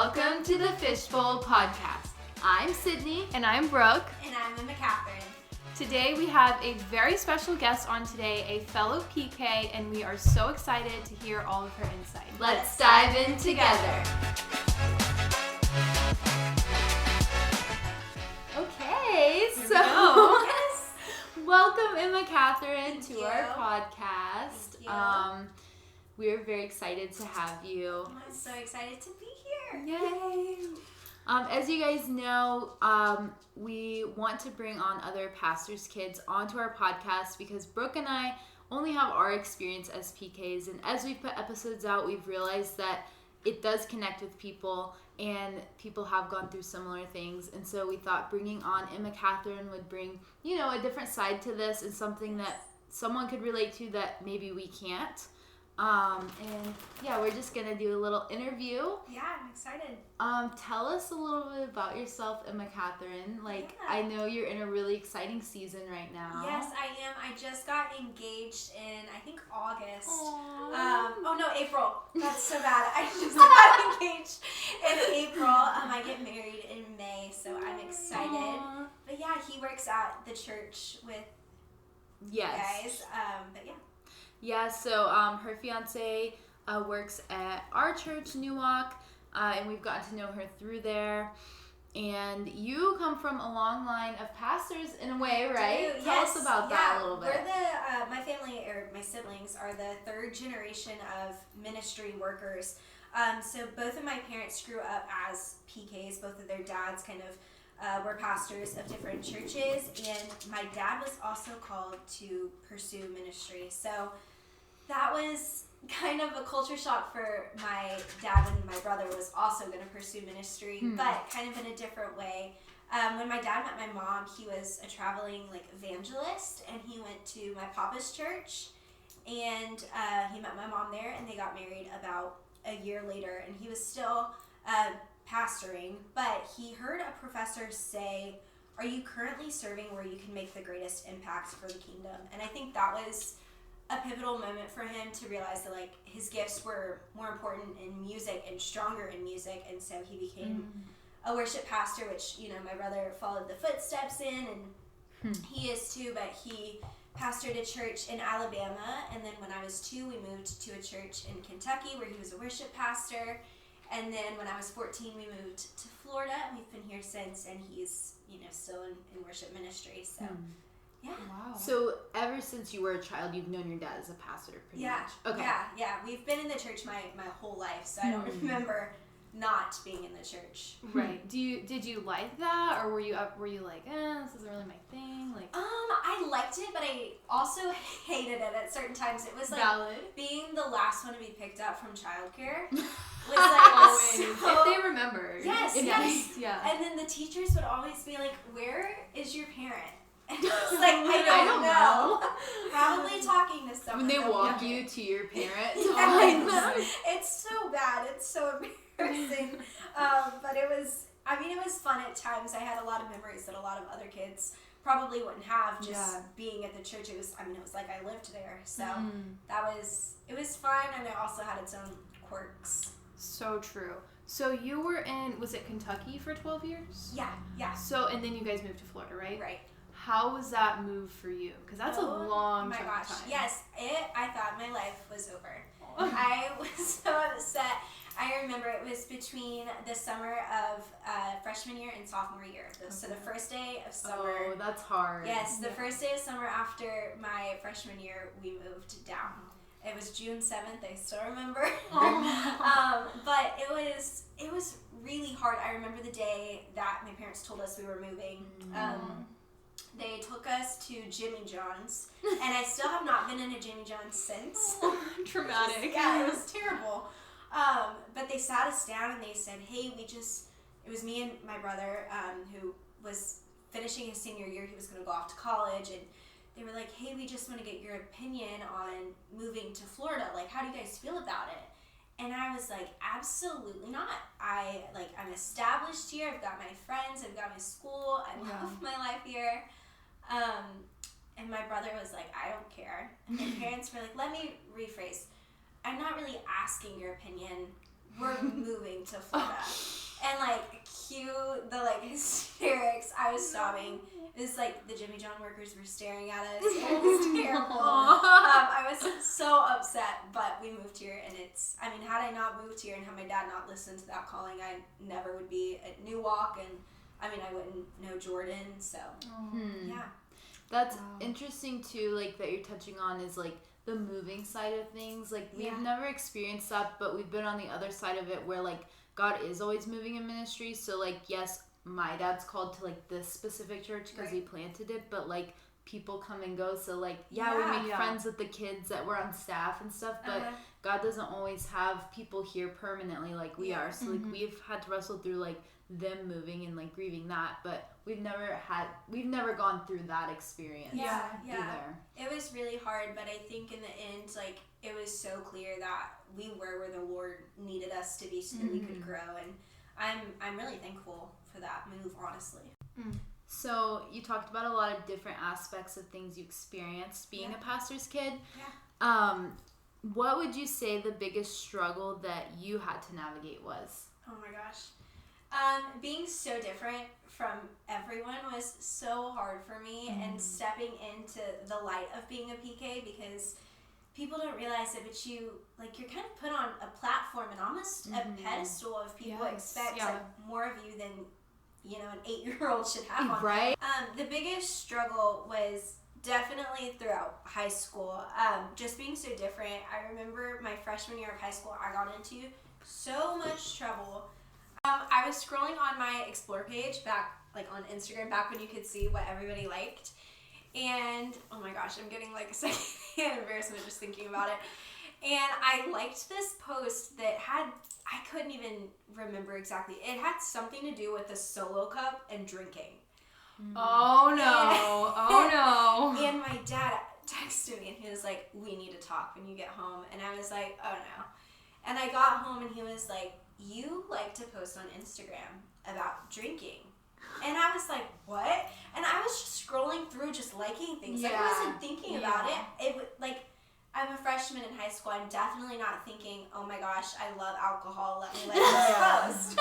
Welcome to the Fishbowl podcast. I'm Sydney. And I'm Brooke. And I'm Emma Catherine. Today we have a very special guest on today, a fellow PK, and we are so excited to hear all of her insight. Let's dive in together. Okay, so welcome Emma Catherine to our podcast. Thank you. We're very excited to have you. I'm so excited to be here. Yay! As you guys know, we want to bring on other pastors' kids onto our podcast because Brooke and I only have our experience as PKs, and as we've put episodes out, we've realized that it does connect with people, and people have gone through similar things, and so we thought bringing on Emma Catherine would bring, a different side to this and something that someone could relate to that maybe we can't. We're just gonna do a little interview. Yeah, I'm excited. Tell us a little bit about yourself, Emma Catherine. I know you're in a really exciting season right now. Yes, I am. I just got engaged in, I think, August. April. That's so bad. I just got engaged in April. I get married in May, so I'm excited. Aww. But yeah, he works at the church with you guys. Yeah, so her fiance works at our church, Newark, and we've gotten to know her through there. And you come from a long line of pastors in a way, right? Tell us about that a little bit. We're my family, or my siblings, are the third generation of ministry workers. So both of my parents grew up as PKs. Both of their dads kind of were pastors of different churches. And my dad was also called to pursue ministry. So that was kind of a culture shock for my dad when my brother was also going to pursue ministry, but kind of in a different way. When my dad met my mom, he was a traveling evangelist, and he went to my papa's church, and he met my mom there, and they got married about a year later, and he was still pastoring, but he heard a professor say, "Are you currently serving where you can make the greatest impact for the kingdom?" And I think that was a pivotal moment for him to realize that his gifts were more important in music and stronger in music, and so he became a worship pastor, which my brother followed the footsteps in, and he is too. But he pastored a church in Alabama, and then when I was 2, we moved to a church in Kentucky where he was a worship pastor, and then when I was 14, we moved to Florida, and we've been here since, and he's still in worship ministry. So. Yeah. Wow. So ever since you were a child, you've known your dad as a pastor, pretty much. Okay. Yeah. We've been in the church my whole life, so I don't remember not being in the church. Right. Did you like that, or were you like, this isn't really my thing? I liked it, but I also hated it at certain times. It was valid. Being the last one to be picked up from childcare was always. If they remembered. Yes. Yeah. And then the teachers would always be like, "Where is your parent?" And I was like, I don't know. Probably talking to someone. When they walk you to your parents. It's so bad. It's so embarrassing. But it was fun at times. I had a lot of memories that a lot of other kids probably wouldn't have just being at the church. It was like I lived there. So it was fun, and it also had its own quirks. So true. So you were in, was it Kentucky for 12 years? Yeah. So, and then you guys moved to Florida, right? Right. How was that move for you? Because that's a long time. Yes, I thought my life was over. I was so upset. I remember it was between the summer of freshman year and sophomore year. So the first day of summer. Oh, that's hard. Yes, the first day of summer after my freshman year, we moved down. It was June 7th. I still remember. But it was really hard. I remember the day that my parents told us we were moving. They took us to Jimmy John's, and I still have not been in a Jimmy John's since. Traumatic. It was terrible. But they sat us down and they said, "Hey, it was me and my brother, who was finishing his senior year. He was going to go off to college, and they were like, "Hey, we just want to get your opinion on moving to Florida. How do you guys feel about it?" And I was like, absolutely not. I'm established here. I've got my friends. I've got my school. I love my life here. And my brother was like, I don't care. And my parents were like, let me rephrase. I'm not really asking your opinion. we're moving to Florida. And, like, cue the, like, hysterics. I was sobbing. It was like the Jimmy John workers were staring at us. It was terrible. I was so upset, but we moved here, and it's, I mean, had I not moved here and had my dad not listened to that calling, I never would be at New Walk, and, I mean, I wouldn't know Jordan, so, yeah. That's interesting, too, like, that you're touching on is, like, the moving side of things. Like, we've never experienced that, but we've been on the other side of it where, like, God is always moving in ministry, so, like, yes, my dad's called to, like, this specific church because he planted it, but, like, people come and go, so, like, we make friends with the kids that were on staff and stuff, but God doesn't always have people here permanently like we are, so, like, we've had to wrestle through, like, them moving and, like, grieving that, but we've never gone through that experience either. It was really hard, but I think in the end, like, it was so clear that we were where the Lord needed us to be so that we could grow, and I'm really thankful for that move, honestly. So you talked about a lot of different aspects of things you experienced being a pastor's kid. What would you say the biggest struggle that you had to navigate was? Oh my gosh. Being so different from everyone was so hard for me, and stepping into the light of being a PK, because people don't realize it, but you're kind of put on a platform and almost a pedestal of people expect more of you than, you know, an 8-year-old should have on. Right. The biggest struggle was definitely throughout high school. Just being so different. I remember my freshman year of high school, I got into so much trouble. I was scrolling on my Explore page back, like, on Instagram, back when you could see what everybody liked. And, oh my gosh, I'm getting, like, a second embarrassment just thinking about it. And I liked this post that had, I couldn't even remember exactly. It had something to do with a solo cup and drinking. Oh no. And my dad texted me and he was like, we need to talk when you get home. And I was like, oh no. And I got home and he was like, you like to post on Instagram about drinking. And I was like, what? And I was just scrolling through, just liking things. Like, I wasn't thinking about it. It would, like, I'm a freshman in high school. I'm definitely not thinking, oh my gosh, I love alcohol. Let me like this post.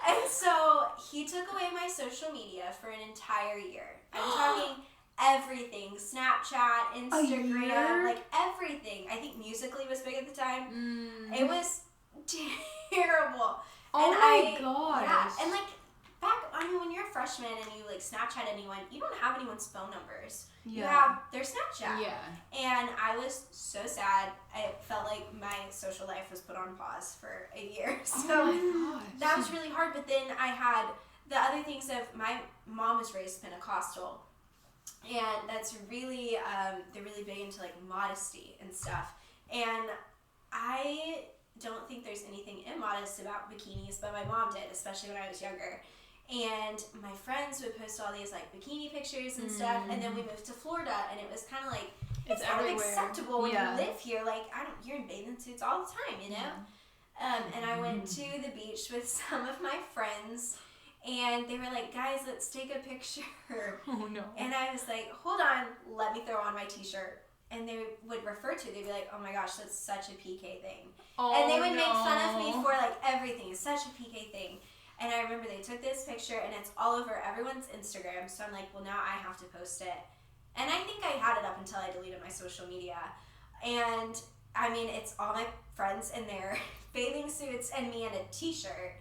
And so he took away my social media for an entire year. I'm talking everything. Snapchat, Instagram, like everything. I think Musical.ly was big at the time. It was terrible. Oh my gosh. Yeah, and like back, I mean, when you're a freshman and you like Snapchat anyone, you don't have anyone's phone numbers. You have their Snapchat. Yeah. And I was so sad. I felt like my social life was put on pause for a year. So that was really hard. But then I had the other things of my mom was raised Pentecostal. And that's really, they're really big into like modesty and stuff. And I don't think there's anything immodest about bikinis, but my mom did, especially when I was younger. And my friends would post all these like bikini pictures and stuff, and then we moved to Florida, and it was kind of like it's kind of acceptable when you live here. Like you're in bathing suits all the time, you know. And I went to the beach with some of my friends, and they were like, "Guys, let's take a picture." Oh no! And I was like, "Hold on, let me throw on my t-shirt." And they would refer to, they'd be like, "Oh my gosh, that's such a PK thing," and they would make fun of me for like everything. It's such a PK thing. And I remember they took this picture, and it's all over everyone's Instagram. So I'm like, well, now I have to post it. And I think I had it up until I deleted my social media. And, I mean, it's all my friends in their bathing suits and me in a t-shirt.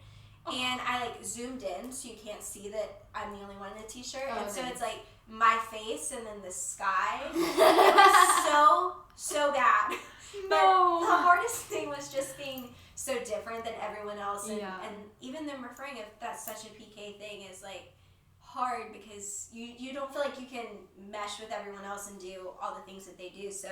And I, like, zoomed in so you can't see that I'm the only one in a t-shirt. And so it's, like, my face and then the sky. It was so bad. But the hardest thing was just being so different than everyone else, and even them referring if that's such a PK thing is like hard because you don't feel like you can mesh with everyone else and do all the things that they do. So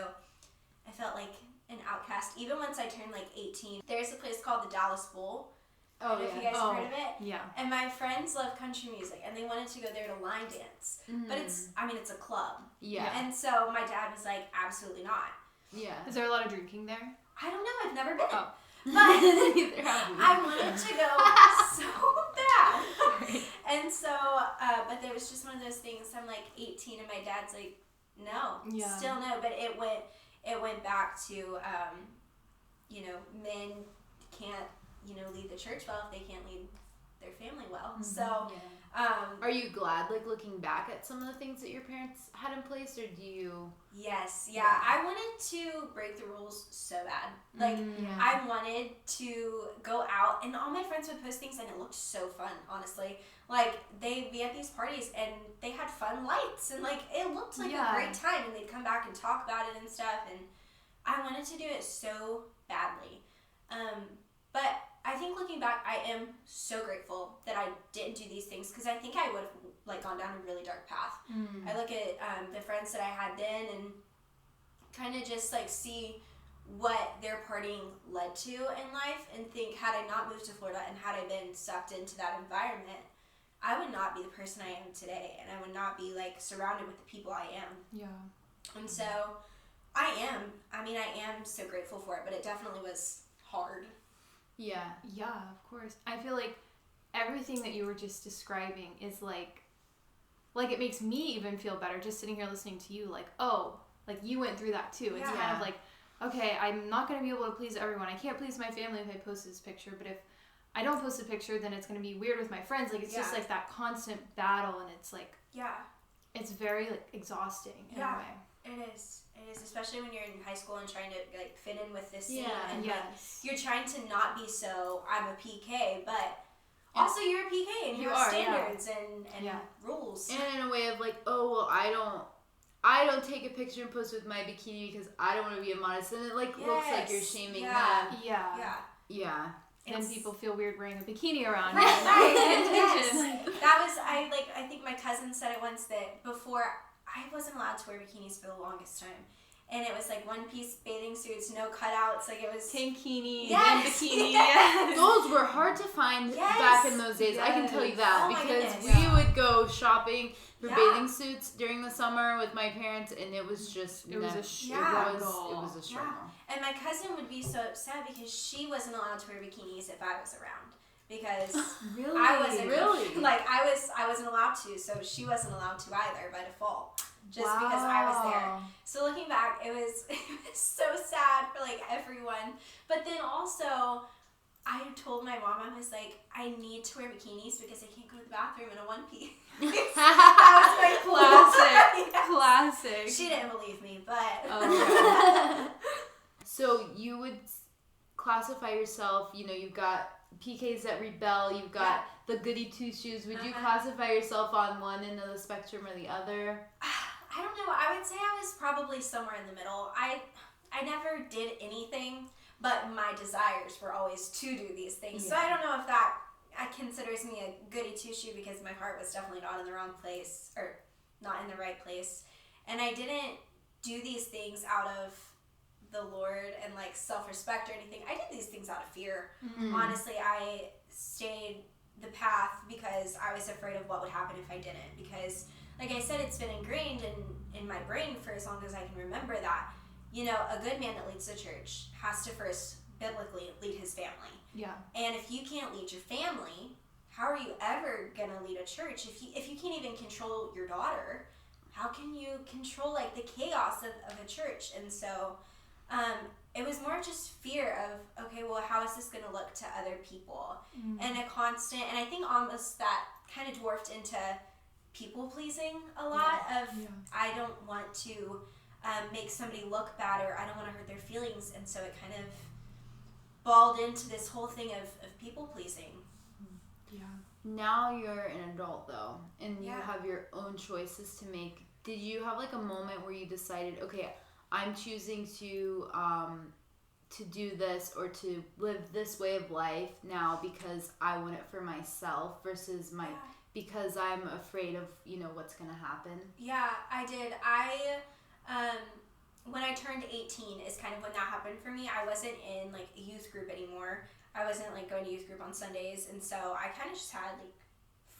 I felt like an outcast. Even once I turned like 18, there's a place called the Dallas Bowl. I don't know if you guys have heard of it. Yeah. And my friends love country music, and they wanted to go there to line dance. But it's a club. Yeah. And so my dad was like, absolutely not. Yeah. Is there a lot of drinking there? I don't know. I've never been. But I wanted to go so bad. Right. And so, but there was just one of those things. I'm like 18 and my dad's like, no, still no. But it went back to, men can't lead the church well if they can't lead their family well. Mm-hmm. So, are you glad, like, looking back at some of the things that your parents had in place, or do you? Yes, yeah. I wanted to break the rules so bad. Like, I wanted to go out, and all my friends would post things, and it looked so fun, honestly. Like, they'd be at these parties, and they had fun lights, and, like, it looked like a great time, and they'd come back and talk about it and stuff, and I wanted to do it so badly. But I think looking back, I am so grateful that I didn't do these things, because I think I would have, like, gone down a really dark path. I look at the friends that I had then and kind of just, like, see what their partying led to in life and think, had I not moved to Florida and had I been sucked into that environment, I would not be the person I am today, and I would not be, like, surrounded with the people I am. Yeah. And so I am so grateful for it, but it definitely was hard. Yeah, of course. I feel like everything that you were just describing is like it makes me even feel better just sitting here listening to you, like, oh, like you went through that too. It's kind of like, okay, I'm not going to be able to please everyone. I can't please my family if I post this picture, but if I don't post a picture, then it's going to be weird with my friends. Like, it's just like that constant battle, and it's like, it's very, like, exhausting in a way. It is, especially when you're in high school and trying to, like, fit in with this scene. Yeah, and like, you're trying to not be so, I'm a PK, but also you're a PK, and you have standards and rules. And in a way of, like, oh, well, I don't take a picture and post with my bikini because I don't want to be immodest, and it, like, looks like you're shaming them. Yeah. Then people feel weird wearing a bikini around. Right. Yes. That was, I think my cousin said it once, that before, I wasn't allowed to wear bikinis for the longest time. And it was, like, one-piece bathing suits, no cutouts. Like, it was... tankini, and bikini. Those were hard to find back in those days. I can tell you that. Because we would go shopping for bathing suits during the summer with my parents, and it was just... It was a struggle. It was a struggle. And my cousin would be so upset because she wasn't allowed to wear bikinis if I was around. Because I wasn't I wasn't allowed to, so she wasn't allowed to either by default, just because I was there. So looking back, it was so sad for, like, everyone. But then also, I told my mom, I was like, I need to wear bikinis because I can't go to the bathroom in a one piece. That was my classic. She didn't believe me, but So you would classify yourself, you've got PKs that rebel, you've got the goody two-shoes. Would you classify yourself on one end of the spectrum or the other? I don't know. I would say I was probably somewhere in the middle. I never did anything, but my desires were always to do these things. So I don't know if that considers me a goody two-shoe, because my heart was definitely not in the wrong place, or not in the right place. And I didn't do these things out of the Lord and, like, self-respect or anything. I did these things out of fear. Honestly, I stayed the path because I was afraid of what would happen if I didn't. Because, like I said, it's been ingrained in my brain for as long as I can remember that, a good man that leads the church has to first biblically lead his family. Yeah. And if you can't lead your family, how are you ever going to lead a church? If you can't even control your daughter, how can you control, like, the chaos of a church? And so... it was more just fear of, okay, well, how is this going to look to other people? And a constant, and I think almost that kind of dwarfed into people-pleasing a lot of, I don't want to make somebody look bad, or I don't want to hurt their feelings, and so it kind of balled into this whole thing of people-pleasing. Yeah. Now you're an adult, though, and you have your own choices to make. Did you have, like, a moment where you decided, okay, I'm choosing to do this or to live this way of life now because I want it for myself versus because I'm afraid of, what's going to happen? Yeah, I did. When I turned 18 is kind of when that happened for me. I wasn't in, like, a youth group anymore. I wasn't, like, going to youth group on Sundays, and so I kind of just had, like,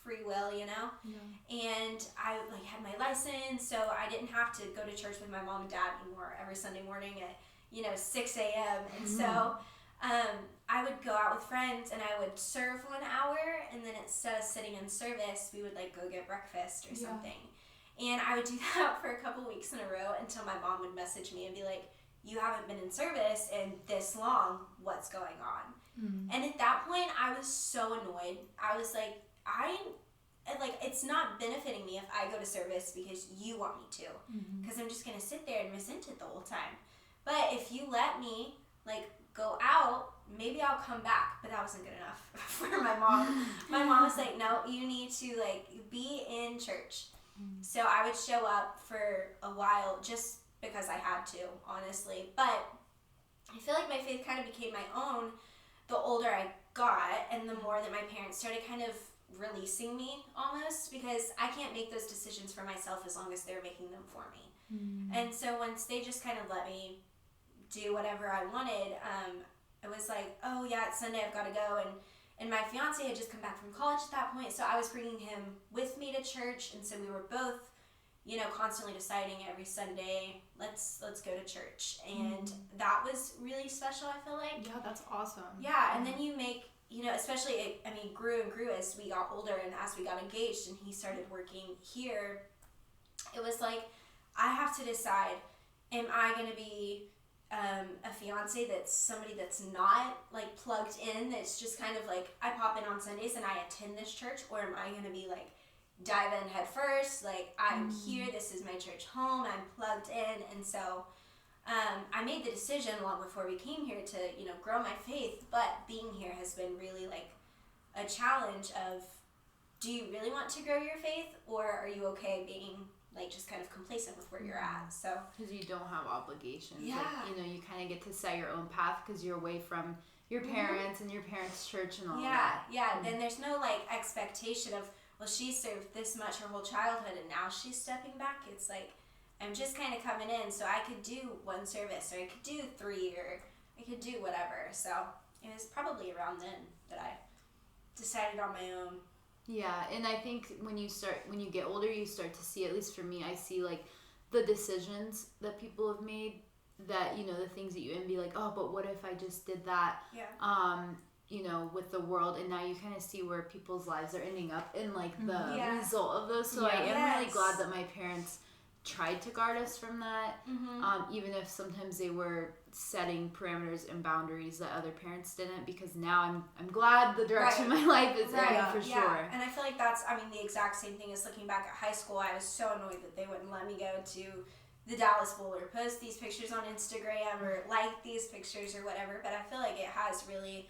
free will, and I, like, had my license, so I didn't have to go to church with my mom and dad anymore every Sunday morning at 6 a.m. And so I would go out with friends and I would serve 1 hour, and then instead of sitting in service, we would, like, go get breakfast or something. And I would do that for a couple weeks in a row until my mom would message me and be like, you haven't been in service in this long. What's going on? Mm. And at that point, I was so annoyed. I was like, it's not benefiting me if I go to service because you want me to. Because I'm just going to sit there and resent it the whole time. But if you let me, like, go out, maybe I'll come back. But that wasn't good enough for my mom. My mom was like, no, you need to, like, be in church. So I would show up for a while just because I had to, honestly. But I feel like my faith kind of became my own the older I got and the more that my parents started kind of releasing me almost, because I can't make those decisions for myself as long as they're making them for me. And so once they just kind of let me do whatever I wanted, it was like, oh yeah, it's Sunday, I've got to go. And my fiance had just come back from college at that point, so I was bringing him with me to church, and so we were both, you know, constantly deciding every Sunday, let's go to church. And that was really special, I feel like. Yeah, that's awesome. Yeah, and then you make, you know, especially, it grew and grew as we got older and as we got engaged and he started working here. It was like, I have to decide, am I going to be a fiance that's somebody that's not, like, plugged in, that's just kind of like, I pop in on Sundays and I attend this church, or am I going to be like, dive in head first, like, I'm here, this is my church home, I'm plugged in. And so I made the decision long before we came here to, you know, grow my faith, but being here has been really, like, a challenge of, do you really want to grow your faith, or are you okay being, like, just kind of complacent with where you're at? So because you don't have obligations. Yeah. Like, you know, you kind of get to set your own path because you're away from your parents and your parents' church and all that. Yeah. Then there's no, like, expectation of, well, she served this much her whole childhood and now she's stepping back. It's like, I'm just kind of coming in, so I could do one service, or I could do 3, or I could do whatever. So it was probably around then that I decided on my own. Yeah, and I think when you get older, you start to see, at least for me, I see, like, the decisions that people have made, that, you know, the things that you envy, like, oh, but what if I just did that? Yeah. You know, with the world, and now you kind of see where people's lives are ending up in, like, the Yeah. result of those. So I am really glad that my parents tried to guard us from that, even if sometimes they were setting parameters and boundaries that other parents didn't, because now I'm glad the direction my life is in, for sure. And I feel like that's, the exact same thing as looking back at high school. I was so annoyed that they wouldn't let me go to the Dallas Bowl or post these pictures on Instagram or like these pictures or whatever, but I feel like it has really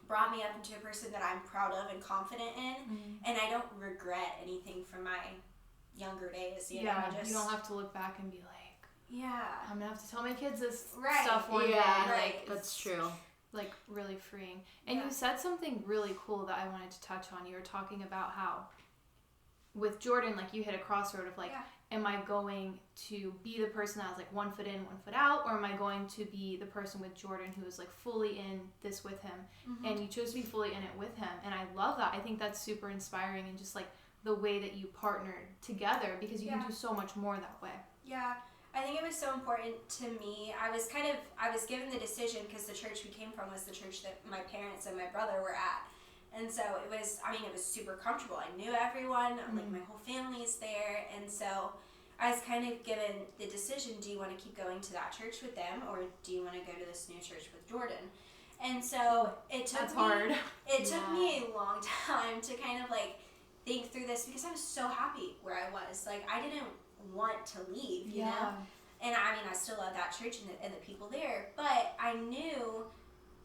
brought me up into a person that I'm proud of and confident in, and I don't regret anything from my younger days. You know, you don't have to look back and be like, I'm gonna have to tell my kids this stuff one day. Like, that's true. Like, really freeing. And you said something really cool that I wanted to touch on. You were talking about how with Jordan, like, you hit a crossroad of, like, am I going to be the person that has, like, 1 foot in, 1 foot out, or am I going to be the person with Jordan who is, like, fully in this with him? And you chose to be fully in it with him, and I love that. I think that's super inspiring, and just, like, the way that you partnered together, because you can do so much more that way. Yeah, I think it was so important to me. I was given the decision because the church we came from was the church that my parents and my brother were at. And so it was super comfortable. I knew everyone, like, my whole family's there. And so I was kind of given the decision, do you want to keep going to that church with them, or do you want to go to this new church with Jordan? And so it took me a long time to kind of, like, think through this, because I was so happy where I was. Like, I didn't want to leave, you know? And I still love that church and the people there, but I knew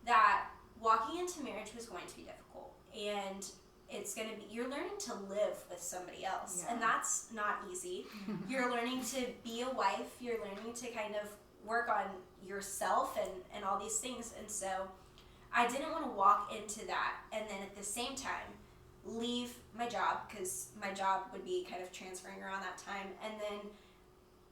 that walking into marriage was going to be difficult, and it's going to be, you're learning to live with somebody else, and that's not easy. You're learning to be a wife, you're learning to kind of work on yourself and all these things, and so I didn't want to walk into that and then at the same time leave my job, because my job would be kind of transferring around that time, and then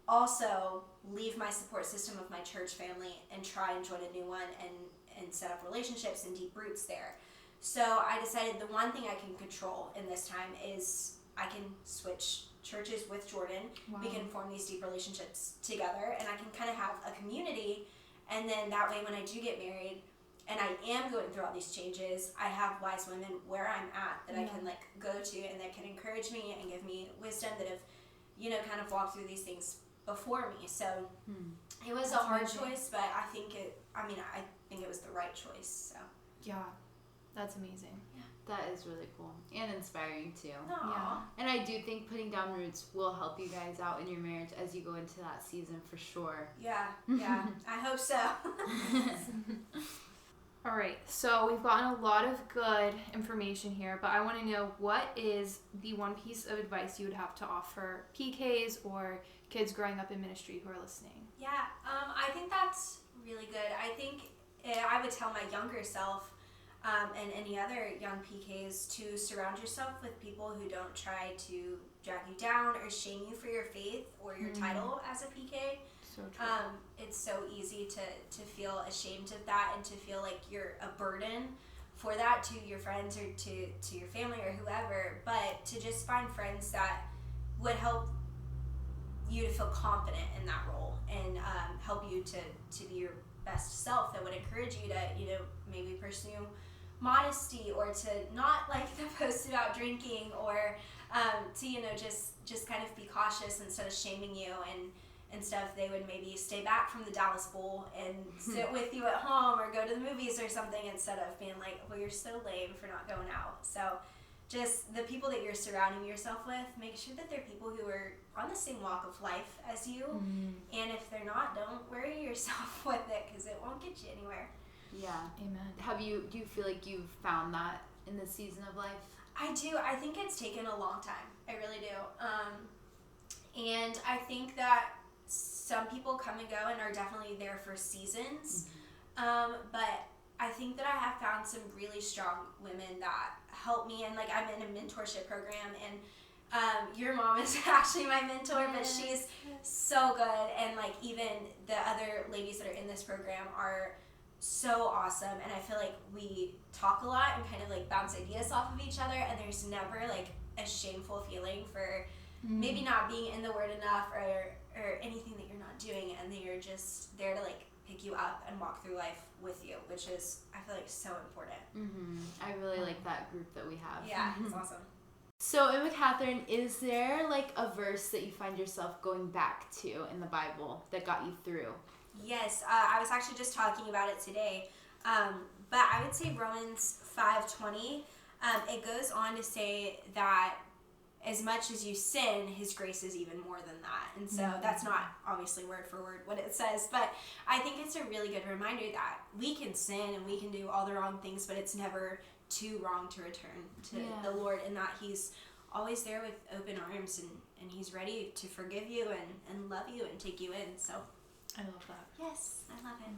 also leave my support system of my church family and try and join a new one and set up relationships and deep roots there. So I decided the one thing I can control in this time is I can switch churches with Jordan. We can form these deep relationships together, and I can kind of have a community, and then that way when I do get married and I am going through all these changes, I have wise women where I'm at that I can, like, go to, and that can encourage me and give me wisdom, that have, you know, kind of walked through these things before me. So it was a hard choice, but I think it was the right choice. So yeah, that's amazing. Yeah. That is really cool and inspiring too. Aww. Yeah. And I do think putting down roots will help you guys out in your marriage as you go into that season for sure. Yeah, I hope so. All right, so we've gotten a lot of good information here, but I want to know, what is the one piece of advice you would have to offer PKs or kids growing up in ministry who are listening? Yeah, I think that's really good. I think I would tell my younger self and any other young PKs to surround yourself with people who don't try to drag you down or shame you for your faith or your title as a PK. So true. It's so easy to feel ashamed of that and to feel like you're a burden for that to your friends or to your family or whoever, but to just find friends that would help you to feel confident in that role and help you to be your best self, that would encourage you to maybe pursue modesty or to not like the post about drinking or to just kind of be cautious instead of shaming you and stuff. They would maybe stay back from the Dallas Bowl and sit with you at home or go to the movies or something instead of being like, well, you're so lame for not going out. So just the people that you're surrounding yourself with, make sure that they're people who are on the same walk of life as you. And if they're not, don't worry yourself with it because it won't get you anywhere. Yeah. Amen. Do you feel like you've found that in this season of life? I do. I think it's taken a long time. I really do. And I think that some people come and go and are definitely there for seasons. But I think that I have found some really strong women that help me. And like, I'm in a mentorship program, and your mom is actually my mentor, but she's so good. And like, even the other ladies that are in this program are so awesome, and I feel like we talk a lot and kind of like bounce ideas off of each other, and there's never like a shameful feeling for maybe not being in the Word enough or anything that you're not doing, and they're just there to like pick you up and walk through life with you, which is, I feel like, so important. I really like that group that we have. Yeah, it's awesome. So, Emma Catherine, is there like a verse that you find yourself going back to in the Bible that got you through? Yes, I was actually just talking about it today, but I would say Romans 5:20. It goes on to say that as much as you sin, His grace is even more than that. And so that's not obviously word for word what it says, but I think it's a really good reminder that we can sin and we can do all the wrong things, but it's never too wrong to return to the Lord, and that He's always there with open arms, and He's ready to forgive you and love you and take you in. So I love that. yes, I love it.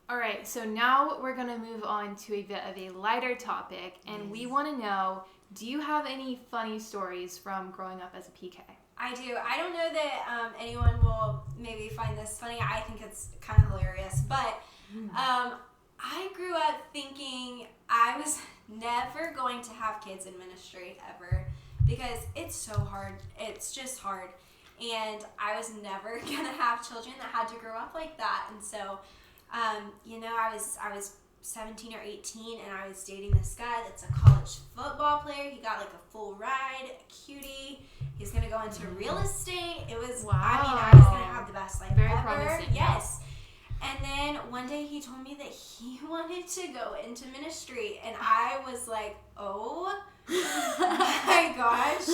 All right, so now we're going to move on to a bit of a lighter topic, and we want to know, do you have any funny stories from growing up as a PK? I do. I don't know that anyone will maybe find this funny. I think it's kind of hilarious, but I grew up thinking I was never going to have kids in ministry ever because it's so hard. It's just hard. And I was never going to have children that had to grow up like that. And so, I was 17 or 18, and I was dating this guy that's a college football player. He got like a full ride, a cutie. He's going to go into real estate. It was, I was going to have the best life Very ever. promising. Yes. And then one day he told me that he wanted to go into ministry, and I was like, oh my gosh,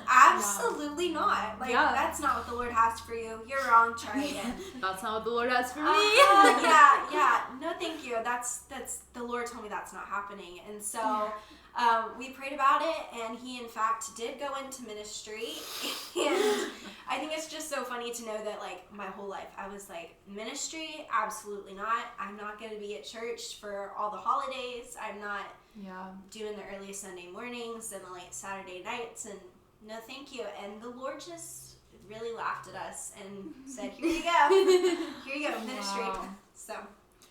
absolutely not. Like, that's not what the Lord has for you. You're wrong. Try again. That's not what the Lord has for me. Yeah. No, thank you. That's the Lord told me that's not happening. And so we prayed about it, and he, in fact, did go into ministry. And I think it's just so funny to know that, like, my whole life I was like, ministry? Absolutely not. I'm not going to be at church for all the holidays. I'm not doing the early Sunday mornings and the late Saturday nights, and no thank you. And the Lord just really laughed at us and said, here you go. Here you go, ministry. So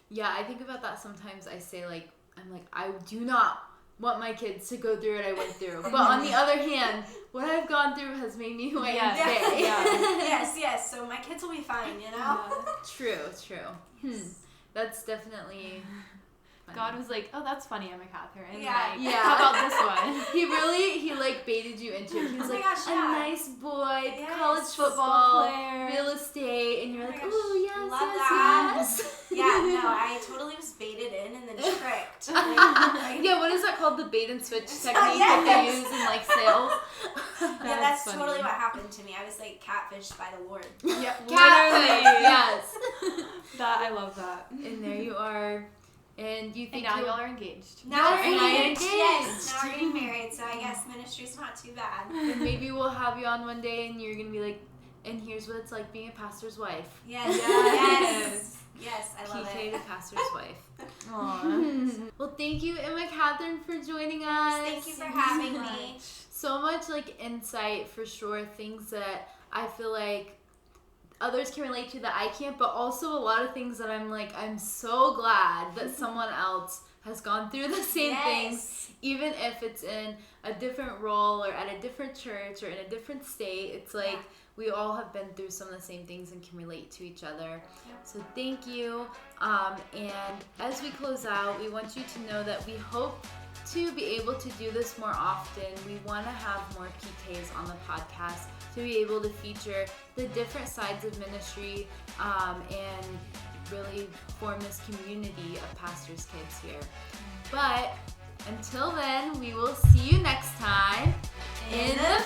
yeah, I think about that sometimes. I say, like, I'm like, I do not want my kids to go through what I went through. But on the other hand, what I've gone through has made me who I am today. Yes. So my kids will be fine, you know? True. Yes. That's definitely God was like, oh, that's funny, Emma Catherine. Yeah. Like, Yeah. how about this one? He like baited you into it. He was Oh my like, gosh, a yeah. nice boy, Yes. college Football football, player. real estate, and you're Oh my like, gosh, oh yes, love yes, that. yes. Yeah, no, I totally was baited in and then tricked. Like, Yeah, what is that called? The bait and switch Yes. technique that they use in like sales. yeah, that's funny. totally what happened to me. I was like catfished by the Lord. Yep, Catfish, literally. yes. That, I love that. And there you are. And you And think now you'll- y'all are engaged. Now Yes, we're and I am engaged. Yes, engaged. now we're getting married, so I guess ministry's not too bad. and maybe we'll have you on one day and you're going to be like, and here's what it's like being a pastor's wife. Yes, Yes. yes, yes, I love PK it. the pastor's wife. Aww. Well, thank you, Emma Catherine, for joining us. Thank you for having me. So much like insight for sure, things that I feel like others can relate to that I can't, but also a lot of things that I'm like, I'm so glad that someone else has gone through the same things, even if it's in a different role or at a different church or in a different state. It's like we all have been through some of the same things and can relate to each other. So thank you. And as we close out, we want you to know that we hope to be able to do this more often. We want to have more PKs on the podcast to be able to feature the different sides of ministry and really form this community of pastors' kids here. But until then, we will see you next time in the